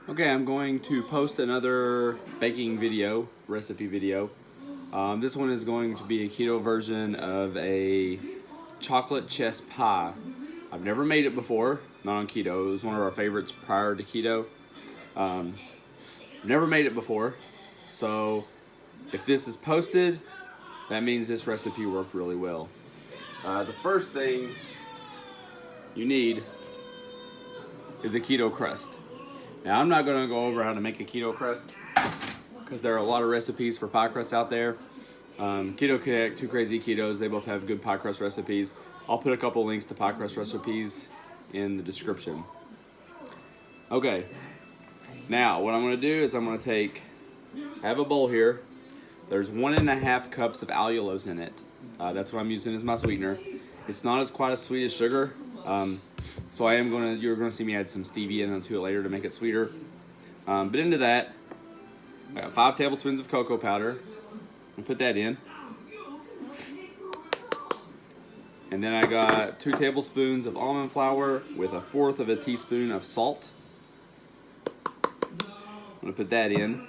Okay, I'm going to post another baking video, recipe video. This one is going to be a keto version of a chocolate chess pie. I've never made it before, not on keto. It was one of our favorites prior to keto. Never made it before, so if this is posted, that means this recipe worked really well. The first thing you need is a keto crust. Now, I'm not going to go over how to make a keto crust because there are a lot of recipes for pie crust out there. Keto Connect, Two Crazy Ketos, they both have good pie crust recipes. I'll put a couple links to pie crust recipes in the description. Okay, now what I'm going to do is I'm going to I have a bowl here. There's 1.5 cups of allulose in it. That's what I'm using as my sweetener. It's not quite as sweet as sugar. So you're gonna see me add some stevia into it later to make it sweeter. But into that, I got 5 tablespoons of cocoa powder. I'll put that in. And then I got 2 tablespoons of almond flour with 1/4 of a teaspoon of salt. I'm gonna put that in.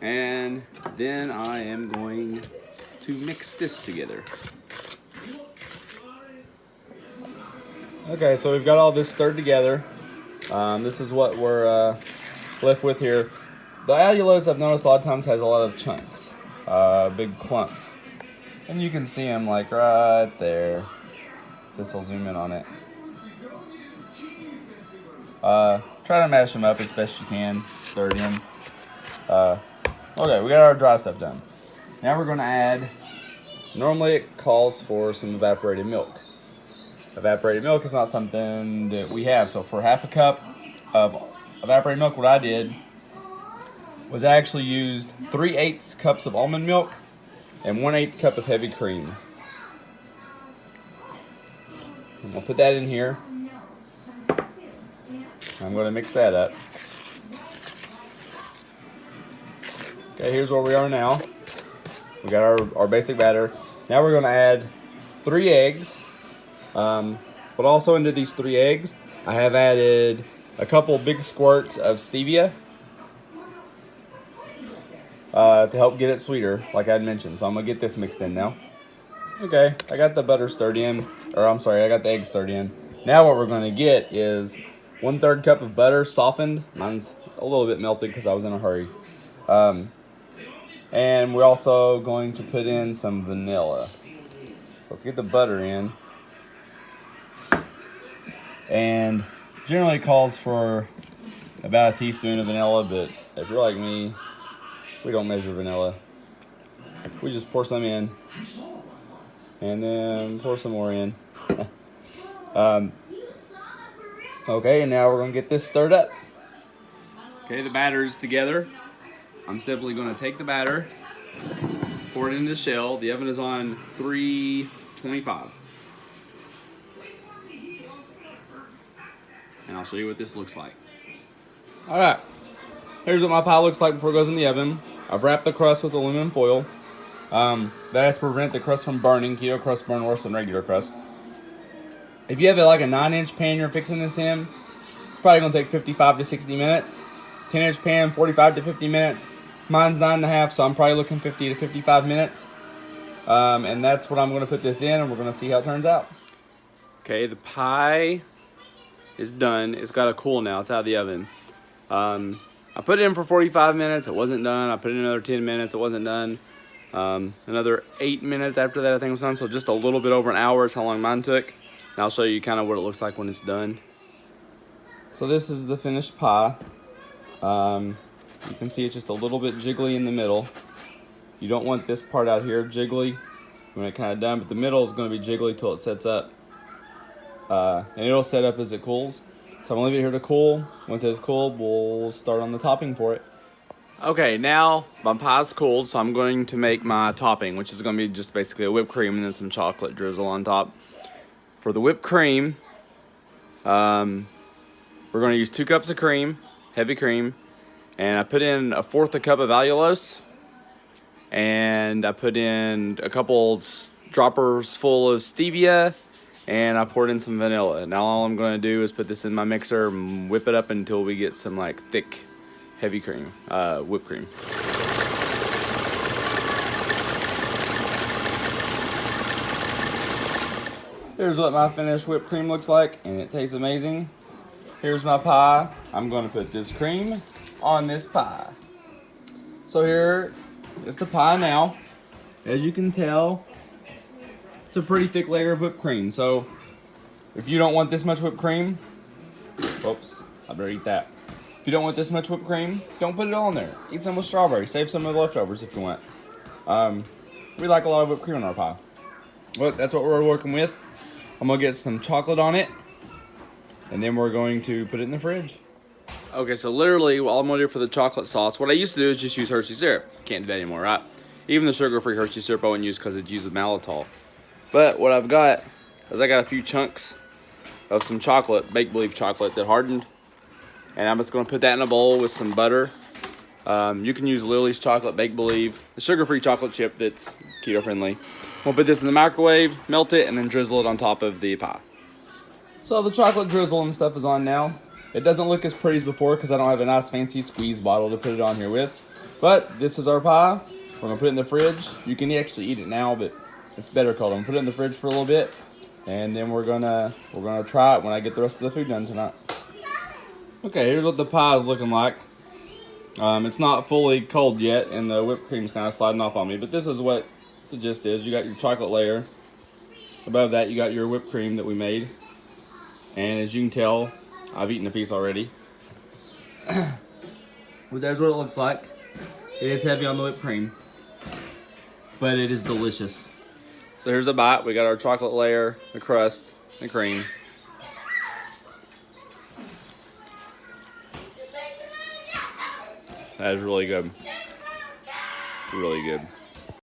And then I am going to mix this together. Okay, so we've got all this stirred together. This is what we're left with here. The allulose, I've noticed a lot of times, has a lot of chunks, big clumps. And you can see them like right there. This will zoom in on it. Try to mash them up as best you can, stir it in. Okay, we got our dry stuff done. Now we're gonna add, normally it calls for some evaporated milk. Evaporated milk is not something that we have. So for 1/2 cup of evaporated milk, what I did was I actually used 3/8 cups of almond milk and 1/8 cup of heavy cream. I'm gonna put that in here. I'm gonna mix that up. Okay, here's where we are now. We got our basic batter. Now we're gonna add 3 eggs. But also into these 3 eggs, I have added a couple big squirts of stevia to help get it sweeter, like I had mentioned. So I'm gonna get this mixed in now. Okay, I got the butter stirred in, I got the egg stirred in. Now what we're gonna get is 1/3 cup of butter softened. Mine's a little bit melted because I was in a hurry. And we're also going to put in some vanilla. So let's get the butter in. And generally calls for about a teaspoon of vanilla, but if you're like me, we don't measure vanilla. We just pour some in and then pour some more in. Okay, and now we're gonna get this stirred up. Okay, the batter's together. I'm simply gonna take the batter, pour it into the shell. The oven is on 325. And I'll show you what this looks like. Alright, here's what my pie looks like before it goes in the oven. I've wrapped the crust with aluminum foil. That has to prevent the crust from burning. Keto crust burn worse than regular crust. If you have like a 9-inch pan you're fixing this in, it's probably going to take 55 to 60 minutes. 10-inch pan, 45 to 50 minutes. Mine's 9.5, so I'm probably looking 50 to 55 minutes. And that's what I'm going to put this in, and we're going to see how it turns out. Okay, the pie is done. It's got to cool now. It's out of the oven. I put it in for 45 minutes. It wasn't done. I put it in another 10 minutes. It wasn't done. Another 8 minutes after that, I think it was done. So just a little bit over an hour is how long mine took. And I'll show you kind of what it looks like when it's done. So this is the finished pie. You can see it's just a little bit jiggly in the middle. You don't want this part out here jiggly when it's kind of done, but the middle is going to be jiggly till it sets up. And it'll set up as it cools. So I'm gonna leave it here to cool. Once it's cooled, we'll start on the topping for it. Okay, now my pie's cooled, so I'm going to make my topping, which is gonna be just basically a whipped cream and then some chocolate drizzle on top. For the whipped cream, we're gonna use 2 cups of cream, heavy cream, and I put in 1/4 cup of allulose, and I put in a couple droppers full of stevia, and I poured in some vanilla. Now all I'm going to do is put this in my mixer and whip it up until we get some like thick, heavy cream, whipped cream. Here's what my finished whipped cream looks like, and it tastes amazing. Here's my pie. I'm going to put this cream on this pie. So here is the pie now. As you can tell, it's a pretty thick layer of whipped cream. So if you don't want this much whipped cream, oops, I better eat that. If you don't want this much whipped cream, don't put it all in there. Eat some with strawberry. Save some of the leftovers if you want. We like a lot of whipped cream on our pie. But that's what we're working with. I'm going to get some chocolate on it, and then we're going to put it in the fridge. Okay, so literally, all I'm going to do for the chocolate sauce, what I used to do is just use Hershey syrup. Can't do that anymore, right? Even the sugar-free Hershey syrup I wouldn't use because it's used with maltitol. But what I've got is I got a few chunks of some chocolate, make-believe chocolate that hardened. And I'm just going to put that in a bowl with some butter. You can use Lily's chocolate, make-believe, the sugar-free chocolate chip that's keto-friendly. We'll put this in the microwave, melt it, and then drizzle it on top of the pie. So the chocolate drizzle and stuff is on now. It doesn't look as pretty as before because I don't have a nice fancy squeeze bottle to put it on here with. But this is our pie. We're going to put it in the fridge. You can actually eat it now, but it's better cold. I'm going to put it in the fridge for a little bit, and then we're gonna try it when I get the rest of the food done tonight. Okay, here's what the pie is looking like. It's not fully cold yet, and the whipped cream's kind of sliding off on me, but this is what the gist is. You got your chocolate layer. Above that, you got your whipped cream that we made. And as you can tell, I've eaten a piece already. But there's what it looks like. It is heavy on the whipped cream, but it is delicious. So here's a bite. We got our chocolate layer, the crust, the cream. That is really good. Really good.